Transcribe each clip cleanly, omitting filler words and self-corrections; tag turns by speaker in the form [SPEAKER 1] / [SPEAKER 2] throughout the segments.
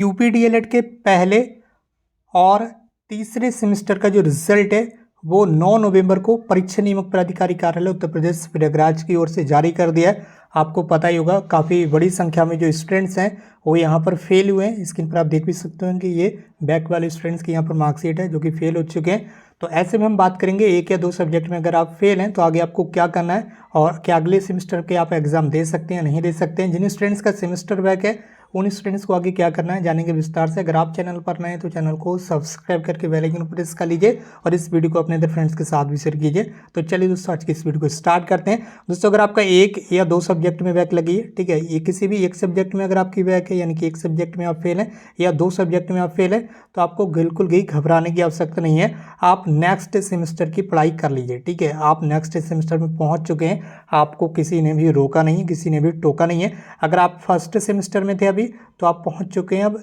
[SPEAKER 1] UP DElEd के पहले और तीसरे सेमेस्टर का जो रिजल्ट है वो 9 नवंबर को परीक्षा नियामक प्राधिकारी कार्यालय उत्तर प्रदेश प्रयागराज की ओर से जारी कर दिया है। आपको पता ही होगा काफ़ी बड़ी संख्या में जो स्टूडेंट्स हैं वो यहाँ पर फेल हुए हैं। स्क्रीन पर आप देख भी सकते हैं कि ये बैक वाले स्टूडेंट्स की यहाँ पर मार्कशीट है जो कि फेल हो चुके हैं। तो ऐसे में हम बात करेंगे एक या दो सब्जेक्ट में अगर आप फेल हैं तो आगे आपको क्या करना है और क्या अगले सेमेस्टर के आप एग्जाम दे सकते हैं नहीं दे सकते हैं। जिन स्टूडेंट्स का सेमेस्टर बैक है उन स्टूडेंट्स को आगे क्या करना है जानेंगे विस्तार से। अगर आप चैनल पर नए हैं तो चैनल को सब्सक्राइब करके बेल आइकन प्रेस कर लीजिए और इस वीडियो को अपने अदर फ्रेंड्स के साथ भी शेयर कीजिए। तो चलिए दोस्तों आज की इस वीडियो को स्टार्ट करते हैं। दोस्तों अगर आपका एक या दो सब्जेक्ट में बैक लगी है, ठीक है, ये किसी भी एक सब्जेक्ट में अगर आपकी बैक है यानी कि एक सब्जेक्ट में आप फेल हैं या दो सब्जेक्ट में आप फेल हैं तो आपको बिल्कुल भी घबराने की आवश्यकता नहीं है। आप नेक्स्ट सेमेस्टर की पढ़ाई कर लीजिए, ठीक है। आप नेक्स्ट सेमेस्टर में पहुंच चुके हैं, आपको किसी ने भी रोका नहीं, किसी ने भी टोका नहीं है। अगर आप फर्स्ट सेमेस्टर में थे अभी तो आप पहुंच चुके हैं अब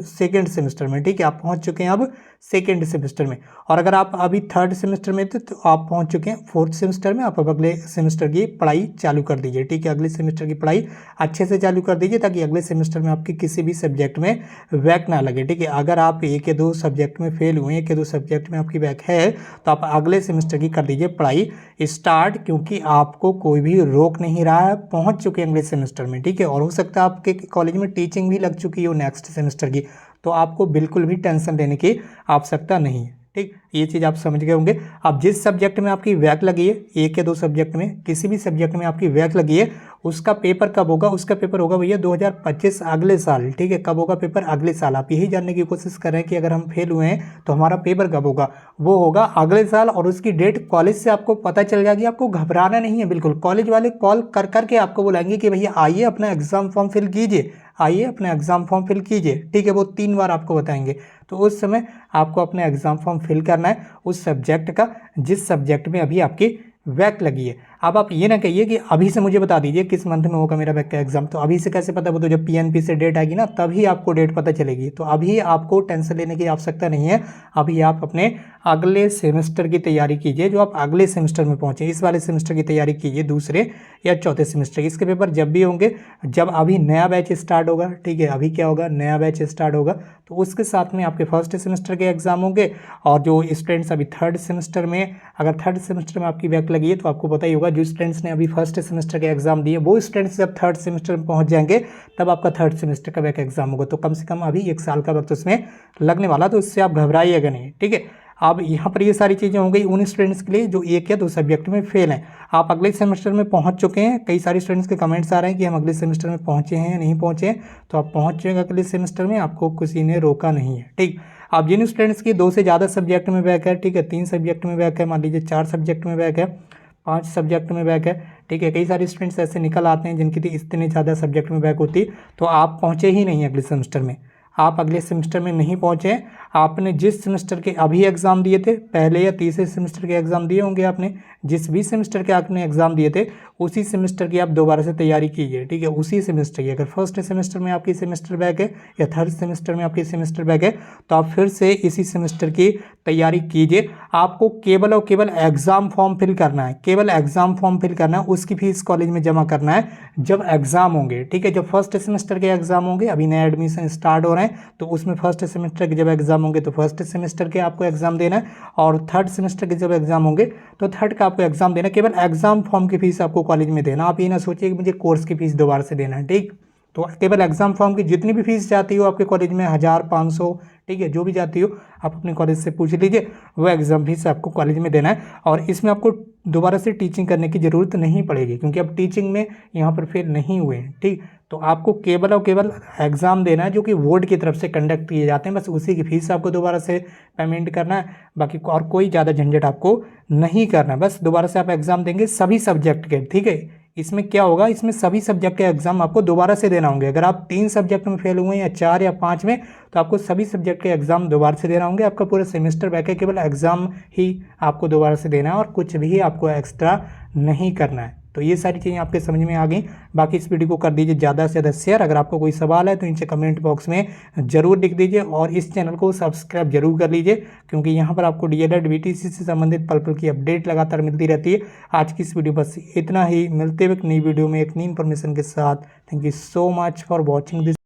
[SPEAKER 1] सेकेंड सेमेस्टर में, ठीक है। आप पहुंच चुके हैं अब सेकेंड सेमेस्टर में। और अगर आप अभी थर्ड सेमेस्टर में थे तो आप पहुंच चुके हैं फोर्थ सेमेस्टर में। आप अब अगले सेमेस्टर की पढ़ाई चालू कर दीजिए, ठीक है। अगले सेमेस्टर की पढ़ाई अच्छे से चालू कर दीजिए ताकि अगले सेमेस्टर में आपकी किसी भी सब्जेक्ट में बैक ना लगे, ठीक है। अगर आप एक या दो सब्जेक्ट में फेल हुए, एक या दो सब्जेक्ट में आपकी बैक है तो आप अगले सेमेस्टर की कर दीजिए पढ़ाई स्टार्ट, क्योंकि आपको कोई भी रोक नहीं रहा है। पहुंच चुके हैं अगले सेमेस्टर में, ठीक है। और हो सकता है आपके कॉलेज में टीचिंग भी लग चुकी हो नेक्स्ट सेमेस्टर की, तो आपको बिल्कुल भी टेंशन लेने की आवश्यकता नहीं है, ठीक। ये चीज़ आप समझ गए होंगे। अब जिस सब्जेक्ट में आपकी बैक लगी है, एक या दो सब्जेक्ट में किसी भी सब्जेक्ट में आपकी बैक लगी है, उसका पेपर कब होगा? उसका पेपर होगा भैया 2025 अगले साल, ठीक है। कब होगा पेपर? अगले साल। आप यही जानने की कोशिश कर रहे हैं कि अगर हम फेल हुए हैं तो हमारा पेपर कब होगा? वो होगा अगले साल। और उसकी डेट कॉलेज से आपको पता चल जाएगी। आपको घबराना नहीं है बिल्कुल। कॉलेज वाले कॉल कर करके आपको बुलाएंगे कि भैया आइए अपना एग्जाम फॉर्म फिल कीजिए, आइए अपना एग्जाम फॉर्म फिल कीजिए, ठीक है। वो 3 बार आपको बताएंगे। तो उस समय आपको अपना एग्जाम फॉर्म फिल करना है उस सब्जेक्ट का जिस सब्जेक्ट में अभी आपकी बैक लगी है। अब आप ये ना कहिए कि अभी से मुझे बता दीजिए किस मंथ में होगा मेरा बैक का एग्जाम। तो अभी से कैसे पता? वो तो जब पीएनपी से डेट आएगी ना तभी आपको डेट पता चलेगी। तो अभी आपको टेंशन लेने की आवश्यकता नहीं है। अभी आप अपने अगले सेमेस्टर की तैयारी कीजिए, जो आप अगले सेमेस्टर में पहुंचे। इस वाले सेमेस्टर की तैयारी कीजिए, दूसरे या चौथे सेमेस्टर की। इसके पेपर जब भी होंगे, जब अभी नया बैच स्टार्ट होगा, ठीक है। अभी क्या होगा? नया बैच स्टार्ट होगा तो उसके साथ में आपके फर्स्ट सेमेस्टर के एग्जाम होंगे। और जो स्टूडेंट्स अभी थर्ड सेमेस्टर में, अगर थर्ड सेमेस्टर में आपकी बैक लगी है तो आपको पता ही होगा जो स्टूडेंट्स ने अभी फर्स्ट सेमेस्टर के एग्जाम दिए वो स्टूडेंट्स जब थर्ड सेमेस्टर में पहुंच जाएंगे तब आपका थर्ड सेमेस्टर का बैक एग्जाम होगा। तो कम से कम अभी 1 साल का वक्त उसमें लगने वाला, तो इससे आप घबराइएगा नहीं, ठीक है। अब यहाँ पर ये सारी चीज़ें हो गई उन स्टूडेंट्स के लिए जो एक या दो सब्जेक्ट में फेल हैं। आप अगले सेमेस्टर में पहुँच चुके हैं। कई सारे स्टूडेंट्स के कमेंट्स आ रहे हैं कि हम अगले सेमेस्टर में पहुँचे हैं या नहीं पहुँचे हैं। तो आप पहुँच चुके अगले सेमेस्टर में, आपको किसी ने रोका नहीं है, ठीक। अब जिन स्टूडेंट्स की 2 से ज़्यादा सब्जेक्ट में बैक है, ठीक है, 3 सब्जेक्ट में बैक है, मान लीजिए 4 सब्जेक्ट में बैक है, 5 सब्जेक्ट में बैक है, ठीक है। कई सारे स्टूडेंट्स ऐसे निकल आते हैं जिनकी इतने ज़्यादा सब्जेक्ट में बैक होती, तो आप पहुँचे ही नहीं अगले सेमेस्टर में। आप अगले सेमेस्टर में नहीं पहुँचे। आपने जिस सेमेस्टर के अभी एग्ज़ाम दिए थे, पहले या तीसरे सेमेस्टर के एग्ज़ाम दिए होंगे आपने, जिस भी सेमेस्टर के आपने एग्ज़ाम दिए थे उसी सेमेस्टर की आप दोबारा से तैयारी कीजिए, ठीक है। उसी सेमेस्टर की, अगर फर्स्ट सेमेस्टर में आपकी सेमेस्टर बैक है या थर्ड सेमेस्टर में आपकी सेमेस्टर बैक है तो आप फिर से इसी सेमेस्टर की तैयारी कीजिए। आपको केवल और केवल एग्ज़ाम फॉर्म फिल करना है, केवल एग्ज़ाम फॉर्म फिल करना है। उसकी फीस कॉलेज में जमा करना है जब एग्ज़ाम होंगे, ठीक है। जब फर्स्ट सेमेस्टर के एग्ज़ाम होंगे, अभी नया एडमिशन स्टार्ट हो रहे हैं तो उसमें फर्स्ट सेमेस्टर के जब एग्ज़ाम होंगे तो फर्स्ट सेमेस्टर के आपको एग्ज़ाम देना है, और थर्ड सेमेस्टर के जब एग्ज़ाम होंगे तो थर्ड का आपको एग्ज़ाम देना है। केवल एग्ज़ाम फॉर्म की फीस आपको कॉलेज में देना। आप ये ना सोचिए कि मुझे कोर्स की फीस दोबारा से देना है, ठीक। तो केवल एग्ज़ाम फॉर्म की जितनी भी फीस जाती हो आपके कॉलेज में, 1000, 500, ठीक है, जो भी जाती हो आप अपने कॉलेज से पूछ लीजिए, वो एग्ज़ाम फीस आपको कॉलेज में देना है। और इसमें आपको दोबारा से टीचिंग करने की ज़रूरत नहीं पड़ेगी क्योंकि अब टीचिंग में यहाँ पर फेल नहीं हुए हैं, ठीक। तो आपको केवल और केवल एग्ज़ाम देना है जो कि बोर्ड की तरफ से कंडक्ट किए जाते हैं, बस उसी की फीस आपको दोबारा से पेमेंट करना है। बाकी और कोई ज़्यादा झंझट आपको नहीं करना है, बस दोबारा से आप एग्ज़ाम देंगे सभी सब्जेक्ट के, ठीक है। इसमें क्या होगा, इसमें सभी सब्जेक्ट के एग्जाम आपको दोबारा से देना होंगे। अगर आप 3 सब्जेक्ट में फेल हुए या 4 या 5 में तो आपको सभी सब्जेक्ट के एग्जाम दोबारा से देना होंगे। आपका पूरा सेमेस्टर बैक है, केवल एग्जाम ही आपको दोबारा से देना है और कुछ भी आपको एक्स्ट्रा नहीं करना है। तो ये सारी चीज़ें आपके समझ में आ गई। बाकी इस वीडियो को कर दीजिए ज़्यादा से ज़्यादा शेयर। अगर आपको कोई सवाल है तो नीचे कमेंट बॉक्स में ज़रूर लिख दीजिए और इस चैनल को सब्सक्राइब जरूर कर लीजिए क्योंकि यहाँ पर आपको डीएलएड वीटीसी से संबंधित पल पल की अपडेट लगातार मिलती रहती है। आज की इस वीडियो बस इतना ही, मिलते हुए एक नई वीडियो में एक नई इन्फॉर्मेशन के साथ। Thank you so much for watching this.